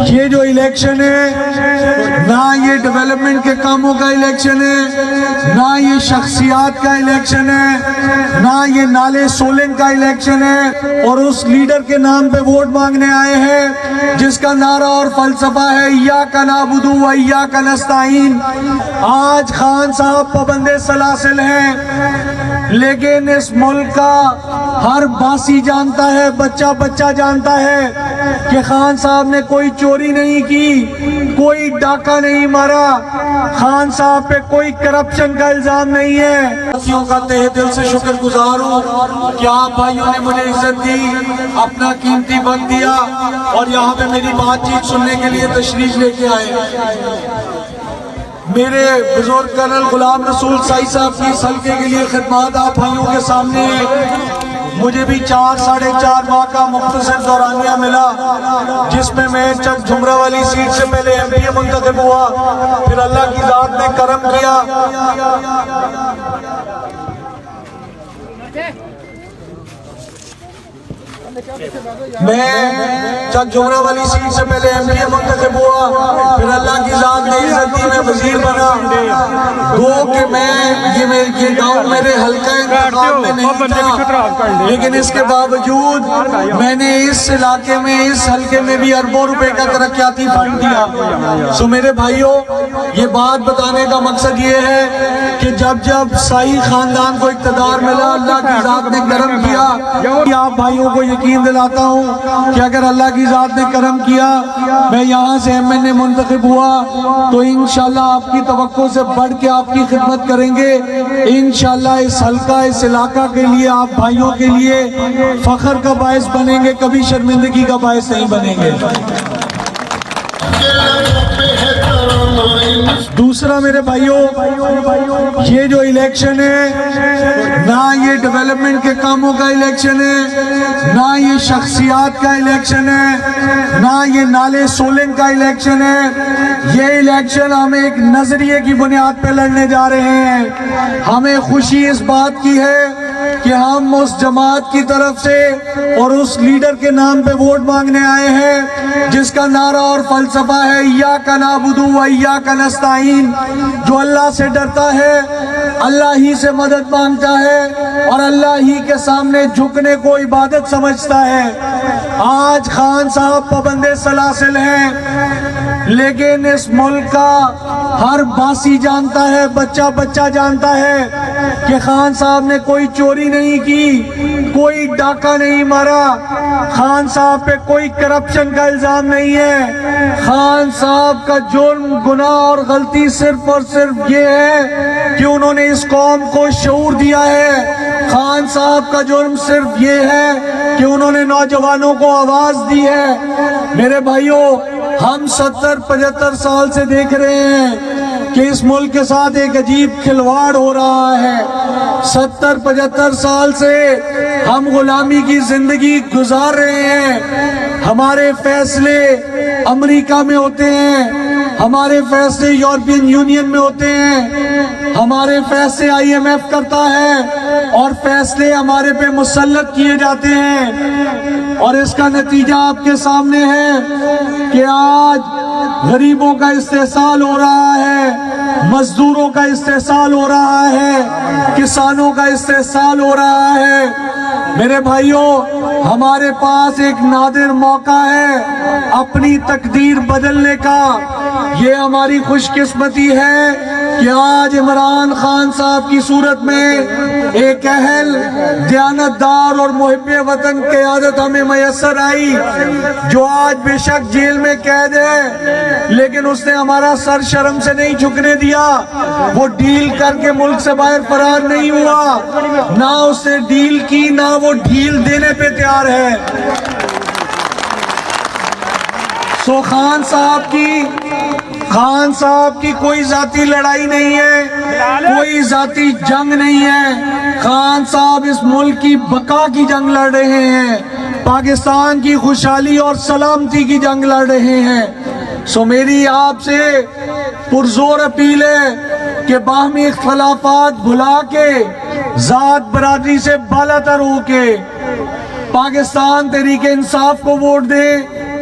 یہ جو الیکشن ہے نہ یہ ڈیولپمنٹ کے کاموں کا الیکشن ہے، نہ یہ شخصیات کا الیکشن ہے، نہ یہ نالے سولنگ کا الیکشن ہے، اور اس لیڈر کے نام پہ ووٹ مانگنے آئے ہیں جس کا نعرہ اور فلسفہ ہے ایاک نعبد و ایاک نستعین۔ آج خان صاحب پابند سلاسل ہیں، لیکن اس ملک کا ہر باسی جانتا ہے، بچہ بچہ جانتا ہے کہ خان صاحب نے کوئی چوری نہیں کی، کوئی ڈاکہ نہیں مارا، خان صاحب پہ کوئی کرپشن کا الزام نہیں ہے۔ بھائیوں کا تہہ دل سے شکر گزار ہوں کہ آپ بھائیوں نے مجھے عزت دی، اپنا قیمتی وقت دیا اور یہاں پہ میری بات چیت سننے کے لیے تشریف لے کے آئے۔ میرے بزرگ کرنل غلام رسول سائی صاحب کی اس حلقے کے لیے خدمات آپ بھائیوں کے سامنے مجھے بھی 4-4.5 ماہ کا مختصر دورانیہ ملا، جس میں میں چک جھمرہ والی سیٹ سے پہلے ایم پی منتخب ہوا، پھر اللہ کی ذات نے کرم کیا میں چک جھمرہ والی سیٹ سے پہلے ایم پی منتخب ہوا، پھر اللہ کی ذات نے عزت دی میں وزیر بنا۔ گو کہ یہ گاؤں میرے حلقہ انتخاب میں نہیں تھا، لیکن اس کے باوجود میں نے اس علاقے میں اس حلقے میں بھی اربوں روپے کا ترقیاتی فنڈ دیا۔ سو میرے بھائیوں، یہ بات بتانے کا مقصد یہ ہے کہ جب سائی خاندان کو اقتدار ملا، اللہ کی ذات نے کرم کیا۔ آپ بھائیوں کو یقین دلاتا ہوں کہ اگر اللہ کی ذات نے کرم کیا، میں یہاں سے ایم این اے منتخب ہوا تو انشاءاللہ آپ کی توقع سے بڑھ کے آپ کی خدمت کریں گے۔ انشاءاللہ اس حلقہ اس علاقہ کے لیے آپ بھائیوں کے لیے فخر کا باعث بنیں گے، کبھی شرمندگی کا باعث نہیں بنیں گے۔ دوسرا میرے بھائیوں، یہ جو الیکشن ہے نہ یہ ڈیولپمنٹ کے کاموں کا الیکشن ہے، نہ یہ شخصیات کا الیکشن ہے، نہ یہ نالے سولنگ کا الیکشن ہے۔ یہ الیکشن ہم ایک نظریے کی بنیاد پہ لڑنے جا رہے ہیں۔ ہمیں خوشی اس بات کی ہے کہ ہم اس جماعت کی طرف سے اور اس لیڈر کے نام پہ ووٹ مانگنے آئے ہیں جس کا نعرہ اور فلسفہ ہے ایاک نعبد و ایاک نستعین، جو اللہ سے ڈرتا ہے، اللہ ہی سے مدد مانگتا ہے اور اللہ ہی کے سامنے جھکنے کو عبادت سمجھتا ہے۔ آج خان صاحب پابند سلاسل ہیں، لیکن اس ملک کا ہر باسی جانتا ہے، بچہ بچہ جانتا ہے کہ خان صاحب نے کوئی چوری نہیں کی، کوئی ڈاکہ نہیں مارا، خان صاحب پہ کوئی کرپشن کا الزام نہیں ہے۔ خان صاحب کا جرم، گناہ اور غلطی صرف اور صرف یہ ہے کہ انہوں نے اس قوم کو شعور دیا ہے۔ خان صاحب کا جرم صرف یہ ہے کہ انہوں نے نوجوانوں کو آواز دی ہے۔ میرے بھائیوں، ہم 70-75 سال سے دیکھ رہے ہیں کہ اس ملک کے ساتھ ایک عجیب کھلواڑ ہو رہا ہے۔ 70-75 سال سے ہم غلامی کی زندگی گزار رہے ہیں۔ ہمارے فیصلے امریکہ میں ہوتے ہیں، ہمارے فیصلے یورپین یونین میں ہوتے ہیں، ہمارے فیصلے آئی ایم ایف کرتا ہے اور فیصلے ہمارے پہ مسلط کیے جاتے ہیں، اور اس کا نتیجہ آپ کے سامنے ہے کہ آج غریبوں کا استحصال ہو رہا ہے، مزدوروں کا استحصال ہو رہا ہے، کسانوں کا استحصال ہو رہا ہے۔ میرے بھائیوں، ہمارے پاس ایک نادر موقع ہے اپنی تقدیر بدلنے کا۔ یہ ہماری خوش قسمتی ہے کہ آج عمران خان صاحب کی صورت میں ایک اہل، دیانتدار اور محب وطن قیادت ہمیں میسر آئی، جو آج بے شک جیل میں قید ہے، لیکن اس نے ہمارا سر شرم سے نہیں جھکنے دیا۔ وہ ڈیل کر کے ملک سے باہر فرار نہیں ہوا، نہ اس نے ڈیل کی، نہ وہ ڈھیل دینے پہ تیار ہے۔ سو خان صاحب کی کوئی ذاتی لڑائی نہیں ہے، کوئی ذاتی جنگ نہیں ہے۔ خان صاحب اس ملک کی بقا کی جنگ لڑ رہے ہیں، پاکستان کی خوشحالی اور سلامتی کی جنگ لڑ رہے ہیں۔ سو میری آپ سے پرزور اپیل ہے کہ باہمی اختلافات بھلا کے، ذات برادری سے بالا تر ہو کے پاکستان تحریک انصاف کو ووٹ دیں،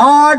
8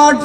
8